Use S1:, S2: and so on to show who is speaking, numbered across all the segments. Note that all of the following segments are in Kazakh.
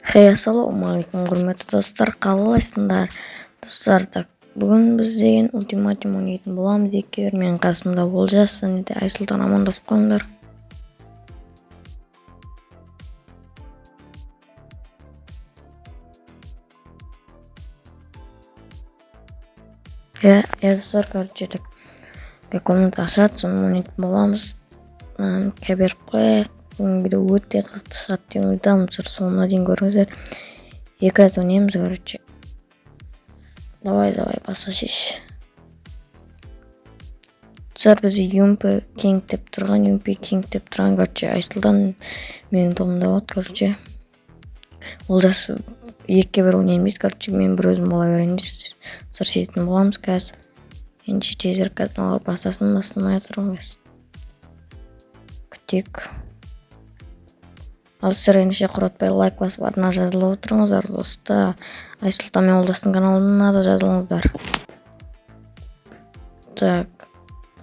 S1: Ассалаумағалейкум, құрметті достар, қалайсыңдар? Достар, бүгін біз деген ультиматум ойнайтын боламыз. Екеуір менің қасымда Олжас және де Айсұлтан, амандасып қойыңдар. Достар, короче, комната ашады, соны ойнайтын боламыз. Беріп қояйық. Бүгін видео өте қызықты шығады деп ойдамын. Соңына дейін көріңіздер. Екі рет ойнаймыз, короче. Давай, баса шеш. Біз Юмпи Кинг деп тұрған, короче, Айсұлтан менің тобымда болады, короче. Олжас екіге бір ойнаймыз, короче, мен бір өзім бола береміз. Сөйтетін боламыз қазір. Енді тезір каналға бастамай тұрыңыз. Күтек. Ал сіздер ендеше құратпай лайк басып артына жазылып отырыңыздар, достар. Айсұлтан мен Олжастың каналына да жазылыңыздар.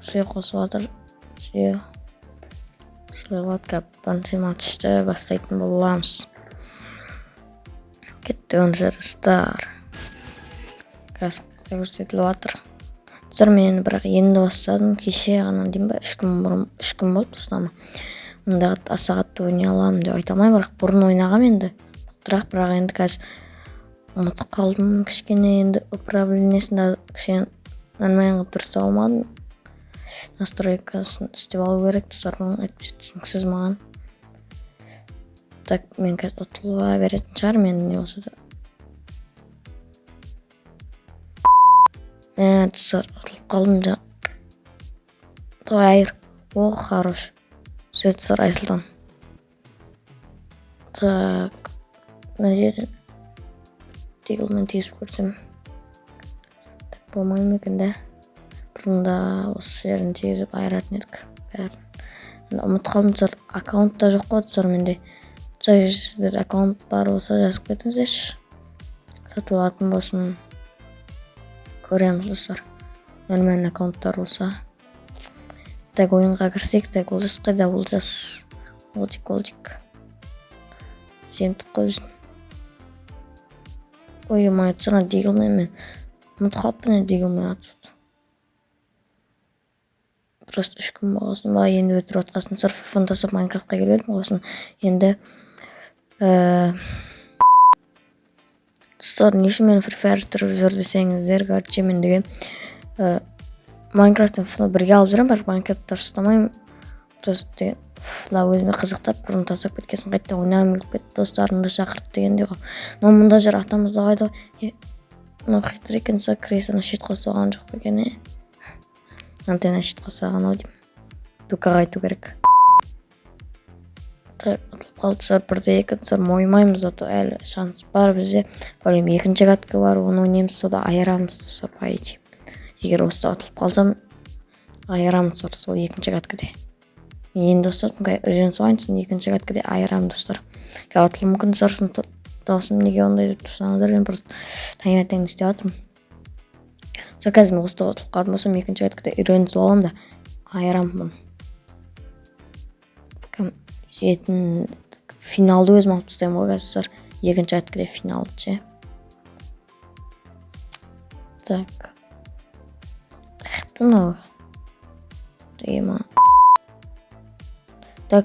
S1: Сүйе қосып жатыр. Сүйе бансы матчты бастайтын боламыз. Кетті достар. Қазір көрсетіліп жатыр. Мен бірақ енді бастадым, кеше ғана деймін ба, 3 күн болды бастама. Мұнда аса қатты ойнай аламын деп айта алмаймын, бірақ бұрын ойнағам енді. Бірақ енді қазір ұмытып қалдым кішкене, енді управлениесінде кішкене нормально дұрыс алмадым. Настройкасын істеп алу керек, достардың айтпасаңыз маған. Мен қазір ұтыла беретін шығар, мен не болса да. Достар, ұтылып қалдым да. Айыр. Хорош. Достар, Айсұлтан. Мына жерден тегілмен тегісіп көрсем. Болмай екен да. Бұрында осы жерін тегізіп айыратын едік. Ұмытып қалдым, достар. Аккаунт та жоқ қой, достар, менде. Сіздер аккаунт бар болса жазып кетіңіздерші. Сатып алатын болсын. Көреміз, достар. Нормально аккаунттар болса. Ойынға кірсек, Олжас қайда, Олжас. Олжик. Жемтік қой біздің. Ойымай тұсына дегілмей мен. Ұмытып қалыппын дегілмей атып. Просто 3 күн болғасын ба, енді өтіріп атқасын. Фантасып Майнкрафтқа келбедім болғасын. Енді достар, не үшін мен Free Fire тұрып жүр десеңіздер, короче, мен деген Майнкрафттен флау бірге алып жүрем, бірақ Майнкрафттар ұстамаймын. Просто флау өзіме қызықтап, бұрын тасап кеткесін қайтта ойнағым келіп кетті, достарымды шақырды дегенде ғой. Но мұнда жүр атамызды қайда. Хитр екен, кресаны шет қосаған жоқ екен, антенна шет қосаған ау деймін. Тука қайту керек. Ұтылып қалды, 1-2, мойымаймыз, әлі шанс бар бізде. Бөлім екінші катка бар, оны ойнаймыз, сода айырамыз, достар, пайды. Егер осыда ұтылып қалсам, айырамыз, сол екінші каткаде. Енді достар, үрген соғайынсын, екінші каткаде айырам, достар. Ұтылым мүмкін сұрсын, даусым неге ондай деп тұрсаңыздар, мен просто таңертең істеп жатырмын. Қазір мен осыда ұтылып қалдым болсам, екінші каткаде үрген соғалам да айырам бұны. Жетін финалды өзім алып тұстайым ғой, достар. Екінші каткаде финалды ше. Ну, Рима.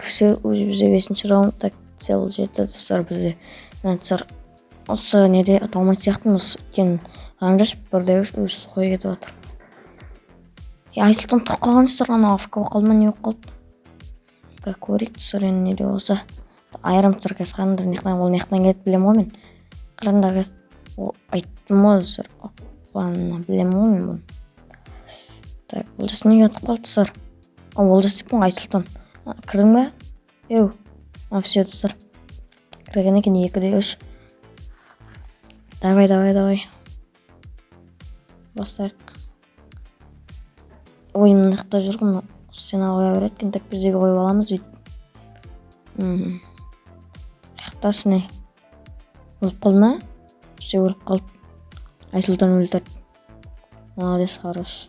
S1: Все, уже бізде 5-ші раунд, цел жетті, достар, бізде. Мен достар, осы неде аталмай сияқтымыз, кен ғамжаш бірде өз қой кетіп отыр. Айсұлтан тұр қалған, достар, ана афк оқалды ма, не оқалды? Көрейік, достар, енді неде болса. Айырам, достар, кәс қарандар, ол нектен кетіп білем ғой мен. Қарандар кәс айттым ғой, достар. Білем ғой мен бұны. Олжас неге атып қалды, достар? Олжас деппін, Айсұлтан. Кірдің бе? Все, достар. Кірген екен 2-3. Давай. Бастайық. Ойымын нақта жүргім. Сена қоя береткен, біздегі қойып аламыз бейт. Қақтасы не? Өліп қалды ма? Все өліп қалды. Айсұлтан өлтірді. Молодец, хорош.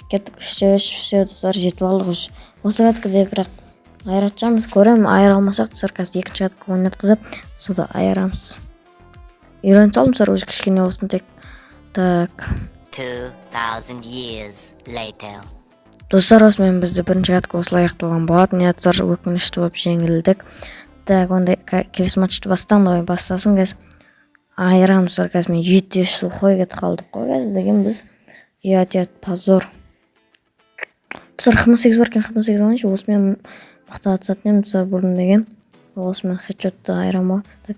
S1: Кеттік 3-3, все, достар, жетіп алдық. Осы каткаде бірақ айыратжамыз, көремін. Айыра алмасақ достар, қазір екінші катка ойнатқызып, сода айырамыз. Үйреніп салдым достар, уже кішкене болсын тек. Так.
S2: 2000 years later.
S1: Достар, осымен бізді бірінші катка осылай аяқталған болатын. Достар, өкінішті болып жеңілдік. Так, онда келесі матчты бастағанда бастасын кәз. Айырамыз достар, кәз мен 7 сухой кетіп қалдық қой кәз деген біз. Позор. Достар, Х-8 бар екен, Х-8 алайыншы. Осымен мықты атысатын едім достар бұрын деген. Осымен хедшотты айырама. Так.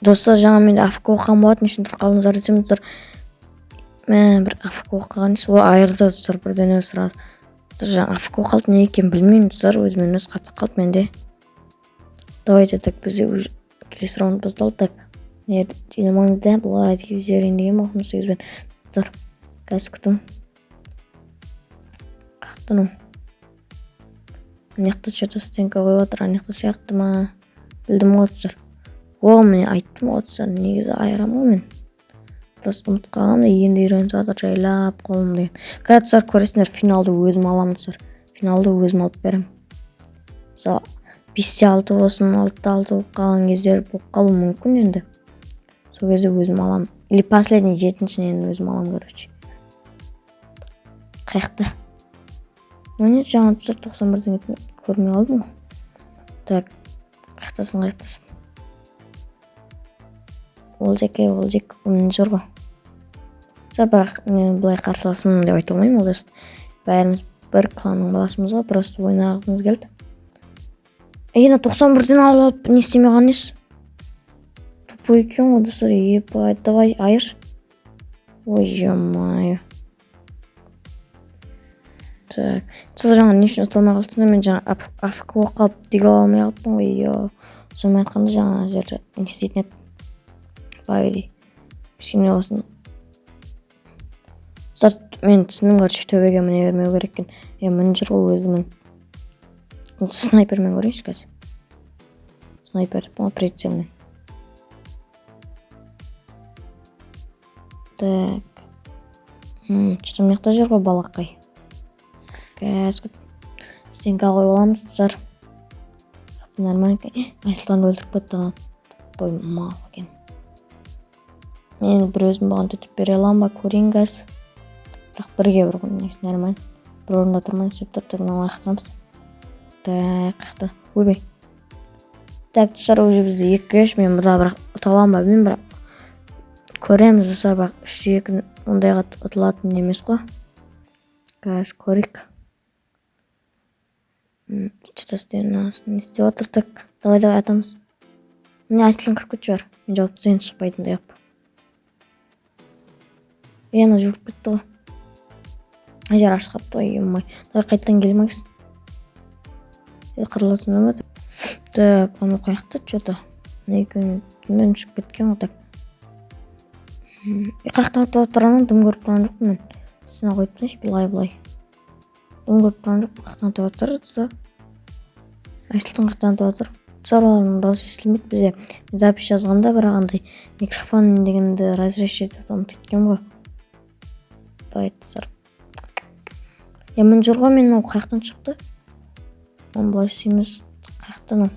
S1: Достар, жаңа мен АФК оқыған болатын, үшін тұр қалыңыздар десем достар. Мен бір АФК оқыған еш, ол айырды достар бірден өз сұрасы. Достар, жаңа АФК оқалды не екен білмеймін достар, өзімен өз қатып қалды менде. Давайте так, бізде келесі раунд басталды. Так, динамаңда бұлай тез жерін деген мақым 8-бен. Достар, кәз күтім. Қақтыным. Анеқті что-то стенка қойып отыр, анеқті сияқты ма? Білдім ғой достар. О, мен айттым ғой достар, негізі айырам ғой мен. Просто ұмытып қалғанмын, енді үйреніп жатыр жайлап қолым деген. Қазір достар, көресіңдер, финалды өзім аламын достар. Финалды өзім алып беремін. Мысалы 5-6 болсын, 6-6 болып қалған кездер болып қалуы мүмкін енді. Сол кезде өзім аламын. Или последний 7-шінен өзім аламын, короче. Қаяқта. Оны жаңа достар 91-ден көрмей қалдым ғой. Так, қаяқтасын. Ол жеке, өмін жүр ғой. Бірақ мен бұлай қарсыласым деп айта алмаймын, ол just бәріміз бір кланның баласымыз ғой, просто ойнағымыз келді. Ена 91-ден алып не істемей қалған еш? Тупой екен ғой достар, ебай, давай айыр. Ой, ё-моё. Так, достар, жаңа не үшін ұтылмай қалдыңыздар, мен жаңа АФК оқалып деге алмай қалыппын ғой, ё. Сонымен айтқанда жаңа жерде не істейтін еді. Байри. Кішкене болсын. Мен түсіндім көрші төбеге міне бермеу керек екен. Мін жүр ол өзімін. Снайпермен көрейінші кәз. Снайпер, прицелмен. Так. Что меқта жүр ғой балақай. Кәз күт. Стенка қой боламыз достар. Нормально екен. Айсылтан өлтіріп кетті. Бой мал екен. Мен бір өзім баған төтіп бере алам ба, көрейін кәз. Бірақ бірге бір күн, несі нормально. Бір орында тұрмайын, сөп тұрып тұрмын аяқтырамыз. Так, қақты. Ойбай. Так, достар, уже бізде 2-3, мен бұда бірақ ұталам ба, мен бірақ көреміз достар, бірақ 3-2 ондайға ұтылатын емес қой. Кәз, көрейік. Что-то істеуін асын, не істеп отырдық. Давай атамыз. Міне айсылын кіріп кетші бар. Мен жауып сен шықпайтындай ап. Ена жүріп кетті ғой. Ажар ашып қапты ғой, емай. Давай қайттан келмеңіз. Қырыласын өмет. Так, оны қаяқты что-то. Күнмен шығып кеткен ғой так. Қаяқтан тұрғанын дым көріп тұрған жоқ мен. Сына қойып тұрыншы, бұлай. Дым көріп тұрған жоқ, қаяқтан тұрғатыр. Айсылтын қаяқтан тұрғатыр. Сараларының дауысы естілмейді бізде. Мен запись жазғанда бірағандай микрофон дегенді разрешить етіп кеткен ғой. Давай достар. Мін жүр ғой, мен ол қаяқтан шықты. Оны бұлай істейміз. Қаяқтан ол.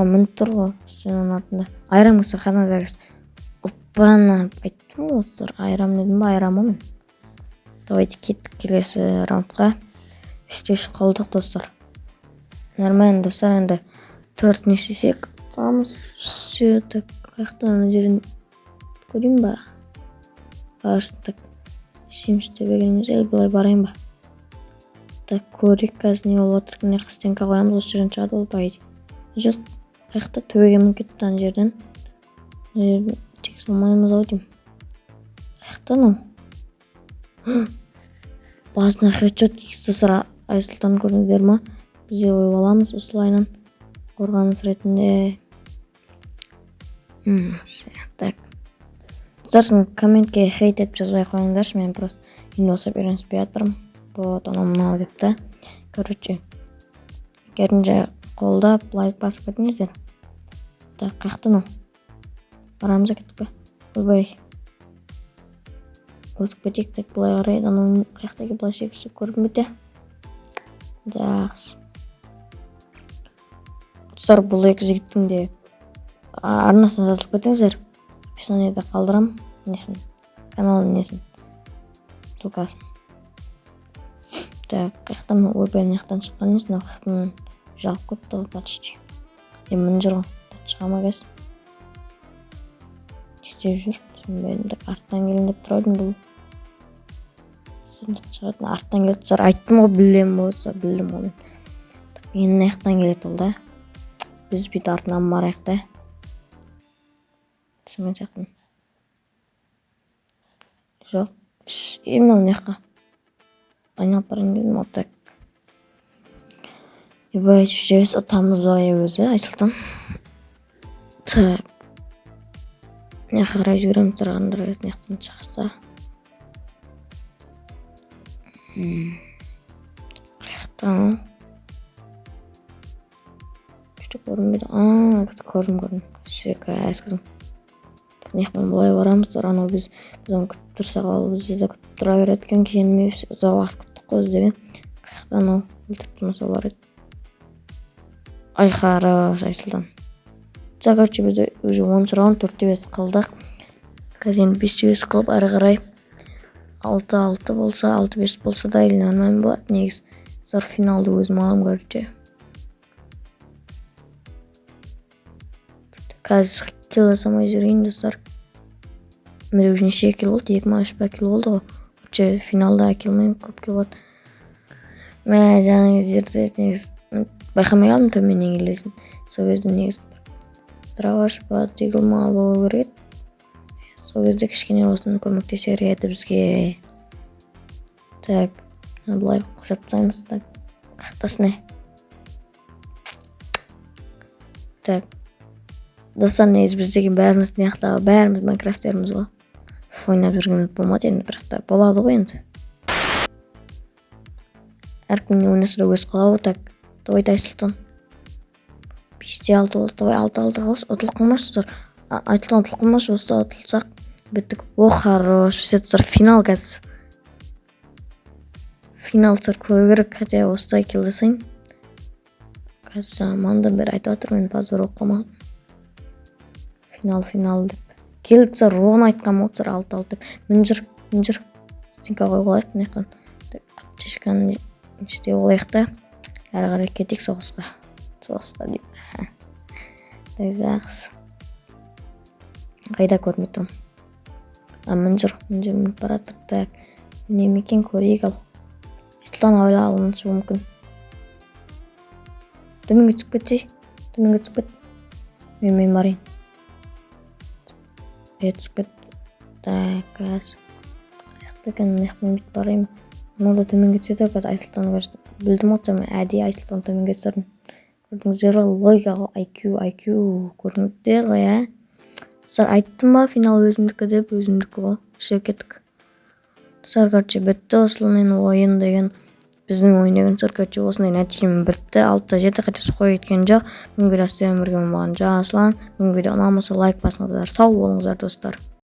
S1: Мін тұр ғой, сен оның артында. Айрам кісі қана дәргіз. Оппана, айттым ғой достар. Айрам дедім ба, айрам мен. Давайте кеттік келесі раундқа. 3-3 қалдық достар. Нормально достар, енді 4 не істесек. Тамыз, все, так, қаяқтан жерін көрейін ба? Қарсын, так, сүйімші төбегеніміз әлі бұлай барайын ба? Так, көрейік қазір не ол отырып, не қыстенка қоямыз, осы жерін шығады ол байды. Жоқ, қаяқта төбеге мүмкетті ан жерден. Тек салмаймыз ау дейм. Қаяқтан ол? Басына хедшот кикісті сұра Айсылтан көрдіңдер ма? Бізде ой аламыз осылайынан қорғаныс ретінде. Так. Зарсын комментке хейт етіп жазбай қойыңдаршы, мен просто енді осы үйреніспей жатырмын. Вот, анау мынау деп та. Короче, керінже қолдап, лайк басып кетіңіздер. Так, қаяқтан ол? Барамыз кеттік пе? Ойбай. өтіп кетейік. Так, былай қарайды. Анау қаяқтағы былай шекісі көрінбеді. Жақсы. Достар, бұл екі жігіттің де арнасына жазылып кетіңіздер. Описаниеда қалдырам несін, каналының несін, ссылкасын. Так, қаяқтан ойбайын яқтан шыққан несін, қаяқтан жалып кетті ғой почти. Мін жүр ғой, шығама кәс. Істеп жүр, түсінбедім. Так, арттан келін деп тұрайдым бұл. Шығатын арттан келді. Сар айттым ғой, білем ғой, сар білдім ғой. Енді аяқтан келеді ол да. Біз бүйт артынан барайық та. Түсінген сияқтын. Жоқ. Емін ол неққа. Айналып барайын дедім, ол так. Ебай жүземіз атамыз бай өзі, Айсұлтан. Так. Неққа қарай жүгірем тұрғандар неқтен шақса. Қаяқтан. Күшті көрінбейді. Көрдім. Шека әскірім. Неқпен бұлай барамыз. Анау біз күтіп тұрсақ ал бізде де күтіп тұра береткен кейін ұзақ уақыт күттік қой іздеген. Қаяқтан анау өлтіріп тұрмаса олар еді. Ай қараш Айсұлтан. Короче, біз уже 10 сұрауын 4-5 қылдық. Қазір 5-5 қылып ары қарай 6-6 болса, 6-5 болса да или нормально болады. Негіз зар финалды өзім алам көрді. Қазір кило самай жүрейін достар. Міне уже неше кил болды? 2-3 кил болды ғой. Өтше финалда келмейм, көп кил болады. Мә жаңа жерде негіз байқамай қалдым төменнен келесін. Сол кезде негіз траваш ба, тегілмал болу керек. Сол кезде кішкене осыны көмектесер еді бізге. Так, бұлай қошап тастаймыз. Так, қақтасына. Так. Достар, негіз біздегі бәріміз неқтағы, бәріміз Майнкрафтеріміз ғой. Ойнап жүргеніміз болмады енді, бірақ та болады ғой енді. Әркімне ойнасы да өз қалауы. Так, давай Айсұлтан. 5-6 болды, давай 6-6 қалыш. Ұтылық қылмаш, Айсұлтан ұтылық қылмаш, осы ұтылсақ. Біттік. О, хорош. Все достар, финал кәз. Финал сар көбірік, хотя осыдай келдесейін. Кәз жаңамандан бері айтып атыр, мен пазыр оқымасын. Финал деп. Келді сар, оғын айтқан мұғыт сар 6-6 деп. Мін жүр. Стенка қой болайық, неққан. Аптешканы іште олайық та. Әрі қарай кетейік соғысқа деп. Так, жақсы. Қайда көрмей тұрмын. Мін жүр баратыр. Так, немекен көрейік ал. Айсұлтан ойла алыншы мүмкін. Төменге түсіп кет. Мен барайын. Түсіп кет. Так, қаз. Аяқтакен неқпен бит барайын. Мұнда төменге түседі, қаз Айсұлтан көрсін. Білдім отыр, мен әдей Айсұлтан төменге түсірін. Көрдіңіздер логика IQ көрдіңіздер ғой, ә? Сар айттым ба, финал өзімдікі деп, өзімдікі ғой. Шекеттік. Сар, короче, бітті осылымен ойын деген. Біздің ойын деген сар, короче, осындай нәтижемен бітті. 6-7 қатесі қой еткен жоқ. Бүгінгі дәстерін бірге болмаған Аслан. Бүгінгі де ұнамаса лайк басыңыздар. Сау болыңыздар достар.